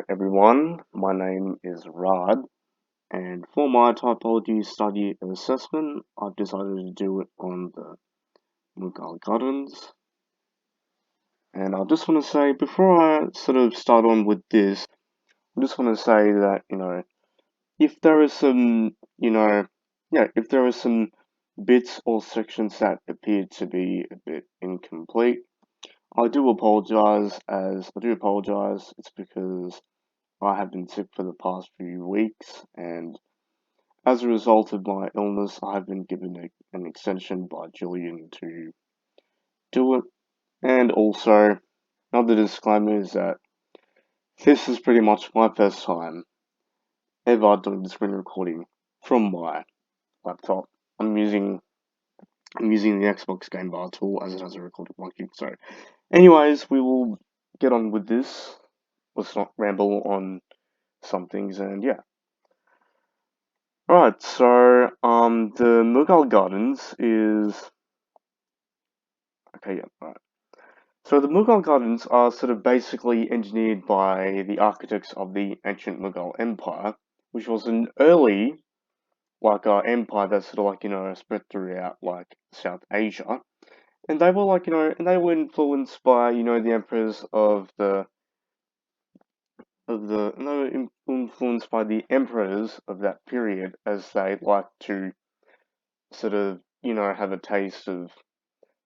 everyone, my name is Rad, and for my typology study and assessment, I've decided to do it on the Mughal Gardens. And I just want to say, before I sort of start on with this, I just want to say that, if there is some, if there are some bits or sections that appear to be a bit incomplete, I do apologize. It's because I have been sick for the past few weeks, and as a result of my illness, I have been given an extension by Julian to do it. And also, another disclaimer is that this is pretty much my first time ever doing the screen recording from my laptop. I'm using I'm using the Xbox Game Bar tool as it has a recording function. So, anyways, we will get on with this. Let's not ramble on some things, and yeah. Right, so the Mughal Gardens is okay. Yeah, right. So the Mughal Gardens are sort of basically engineered by the architects of the ancient Mughal Empire, which was an early empire that sort of spread throughout South Asia, and they were and they were influenced by the emperors and they were influenced by the emperors of that period as they liked to sort of have a taste of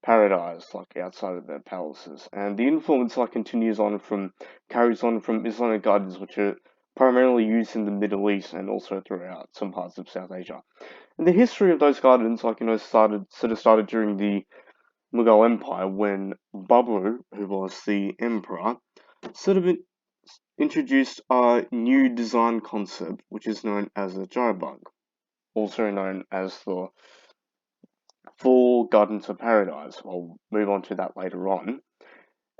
paradise outside of their palaces, and the influence carries on from Islamic gardens, which are primarily used in the Middle East and also throughout some parts of South Asia. And the history of those gardens started during the Mughal Empire, when Babur, who was the emperor, sort of introduced a new design concept which is known as the Jarbug, also known as the Four Gardens of Paradise. I'll move on to that later on.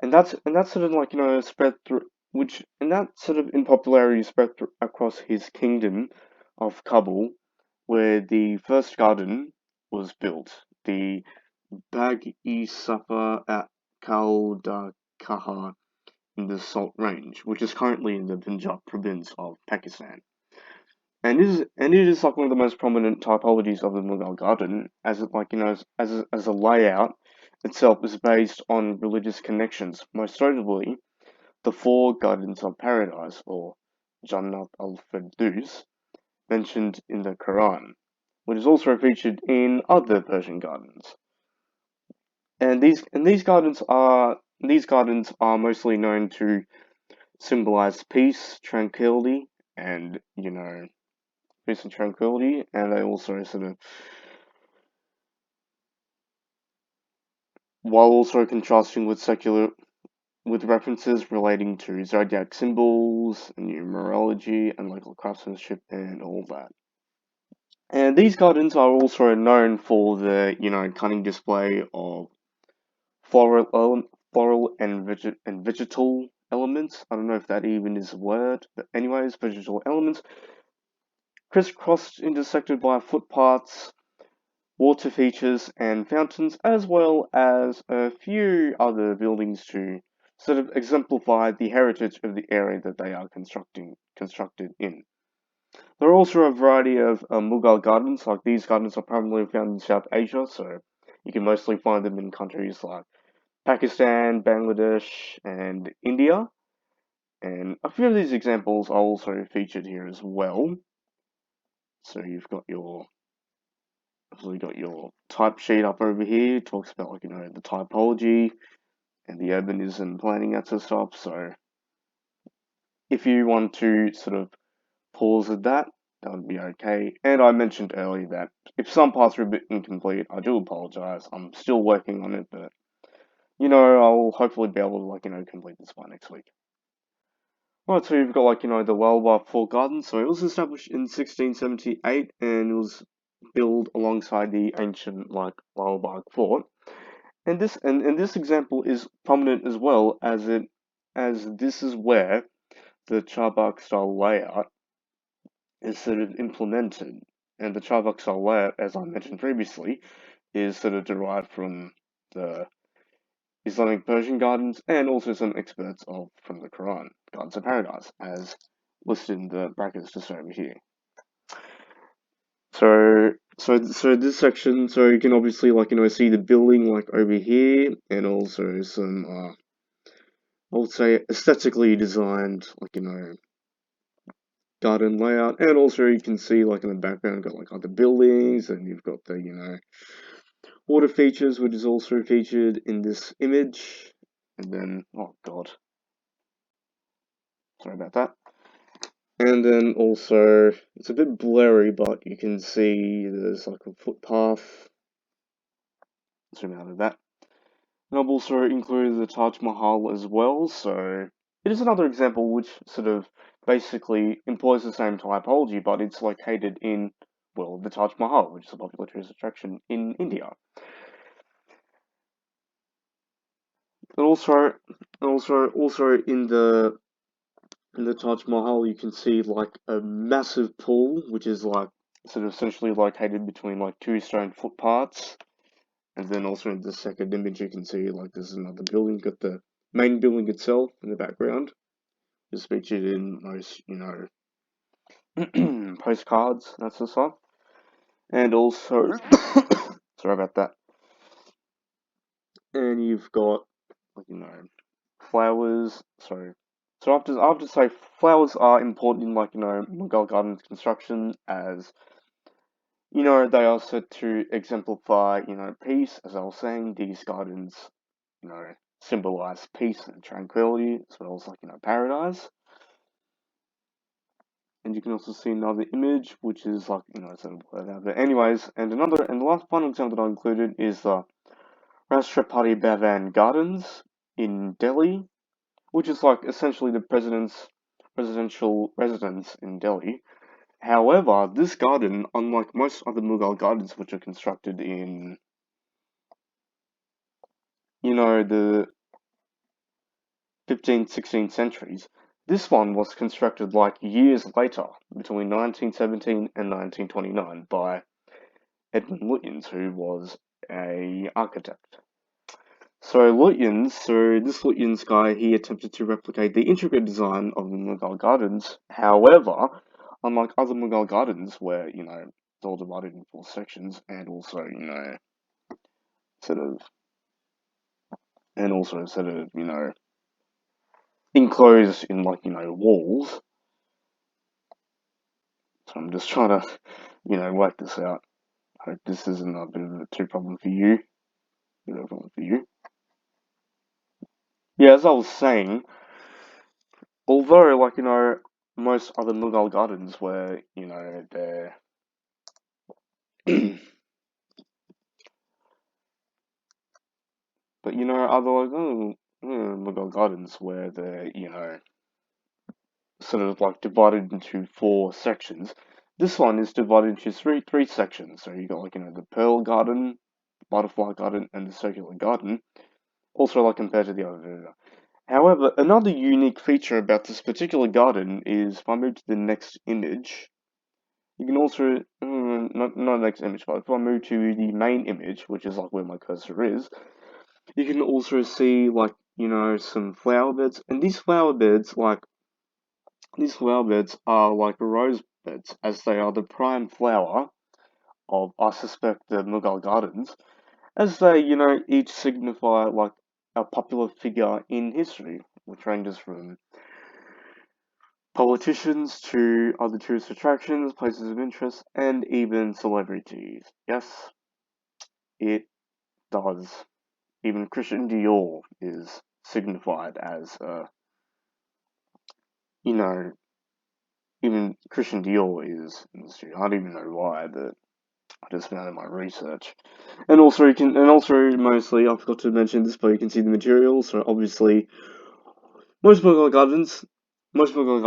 And that's sort of spread through, which and that sort of in popularity spread across his kingdom of Kabul, where the first garden was built, the Bag-e-Safa at Kaldakaha in the Salt Range, which is currently in the Punjab province of Pakistan. And it is one of the most prominent typologies of the Mughal garden, as it as a layout itself is based on religious connections, most notably the four gardens of paradise, or Jannat al-Firdaus, mentioned in the Quran, which is also featured in other Persian gardens. And these gardens are mostly known to symbolize peace, tranquility, and peace and tranquility, and they also sort of, while also contrasting with references relating to zodiac symbols, numerology, and local craftsmanship, and all that. And these gardens are also known for the, cunning display of floral, floral and vegetal elements. I don't know if that even is a word, but anyways, vegetal elements crisscrossed, intersected by footpaths, water features, and fountains, as well as a few other buildings to sort of exemplify the heritage of the area that they are constructed in. There are also a variety of Mughal gardens. Like, these gardens are primarily found in South Asia, so you can mostly find them in countries like Pakistan, Bangladesh, and India. And a few of these examples are also featured here as well. So you've got your type sheet up over here. It talks about the typology and the urbanism planning, that sort of stuff. So if you want to sort of pause at that, that would be okay. And I mentioned earlier that if some parts are a bit incomplete, I do apologize. I'm still working on it, but I'll hopefully be able to complete this by next week. Right, so you've got the Lalwa Fort Garden. So it was established in 1678, and it was built alongside the ancient Lalbagh Fort. And this example is prominent as well, as this is where the Charbagh style layout is sort of implemented. And the Charbagh style layout, as I mentioned previously, is sort of derived from the Islamic Persian gardens, and also some experts from the Quran, Gardens of Paradise, as listed in the brackets just over here. So this section, so you can obviously see the building over here, and also some I would say aesthetically designed garden layout, and also you can see in the background got other buildings, and you've got the water features, which is also featured in this image. And then, oh god, sorry about that. And then also, it's a bit blurry, but you can see there's a footpath. Zoom out of that. And I've also included the Taj Mahal as well, so it is another example which sort of basically employs the same typology, but it's located in, well, the Taj Mahal, which is a popular tourist attraction in India. And also in the Taj Mahal, you can see a massive pool, which is sort of essentially located between two stone footpaths. And then also in the second image, you can see there's another building, got the main building itself in the background. It's featured in most, postcards, that sort of stuff. And also, sorry about that. And you've got, flowers. So I have to say, flowers are important in Mughal Gardens construction, as they are said to exemplify peace. As I was saying, these gardens symbolize peace and tranquility, as well as paradise. And you can also see another image, which is sort of blurred out. But anyways, and the last final example that I included is the Rashtrapati Bhavan Gardens in Delhi, which is essentially the presidential residence in Delhi. However, this garden, unlike most other Mughal gardens which are constructed in, the 15th, 16th centuries, this one was constructed years later, between 1917 and 1929, by Edmund Lutyens, who was a architect. So this Lutyens guy, he attempted to replicate the intricate design of the Mughal Gardens. However, unlike other Mughal Gardens, where they're all divided in 4 sections, and also sort of, enclosed in walls. So I'm just trying to work this out. Hope this isn't a bit of a problem for you. Yeah, as I was saying, although most other Mughal gardens where they're but other Mughal gardens where they're sort of divided into 4 sections. This one is divided into three sections. So you got the Pearl Garden, Butterfly Garden, and the Circular Garden. Also compared to the other. However, another unique feature about this particular garden is if I move to the next image, you can also, not the next image, but if I move to the main image, which is where my cursor is, you can also see some flower beds, and these flower beds are rose beds, as they are the prime flower of, I suspect, the Mughal Gardens, as they, each signify a popular figure in history, which ranges from politicians to other tourist attractions, places of interest, and even celebrities. Yes, it does. Even Christian Dior is signified as, even Christian Dior is in the studio. I don't even know why, but I just found in my research. And also mostly, I forgot to mention this, but you can see the materials. So obviously, most Mughal gardens, have most Mughal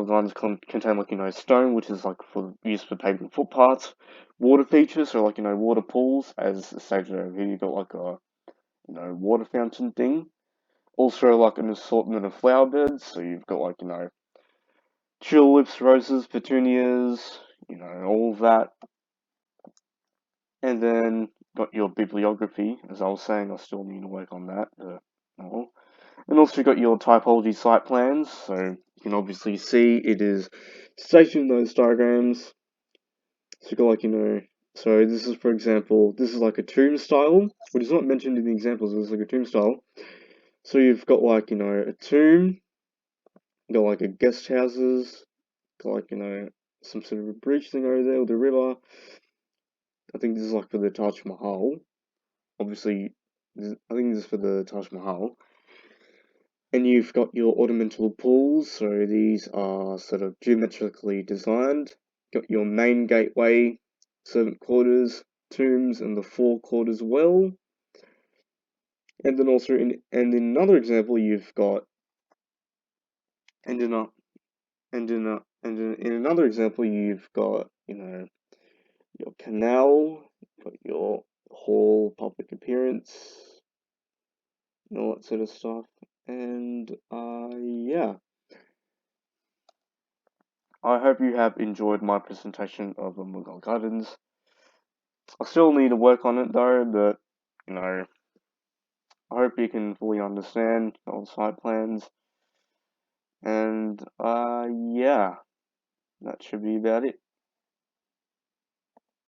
gardens contain stone, which is for use for paving footpaths, water features, so water pools, as stated over here. You got a water fountain thing. Also an assortment of flower beds, so you've got tulips, roses, petunias, all of that. And then got your bibliography, as I was saying, I still need to work on that, but oh. And also got your typology site plans, so you can obviously see it is stationed in those diagrams. So you got so this is, for example, this is like a tomb style, which is not mentioned in the examples, it's like a tomb style. So you've got like, a tomb, you got like a guest houses, got like, some sort of a bridge thing over there, or the river. I think this is like for the Taj Mahal. Obviously, I think this is for the Taj Mahal. And you've got your ornamental pools, so these are sort of geometrically designed. Got your main gateway, servant quarters, tombs, and the forecourt as well. And then also in another example, you've got and in a, in another example, you've got your canal, got your hall, public appearance, and all that sort of stuff. And yeah. I hope you have enjoyed my presentation of the Mughal Gardens. I still need to work on it though, but I hope you can fully understand all the site plans. And yeah, that should be about it.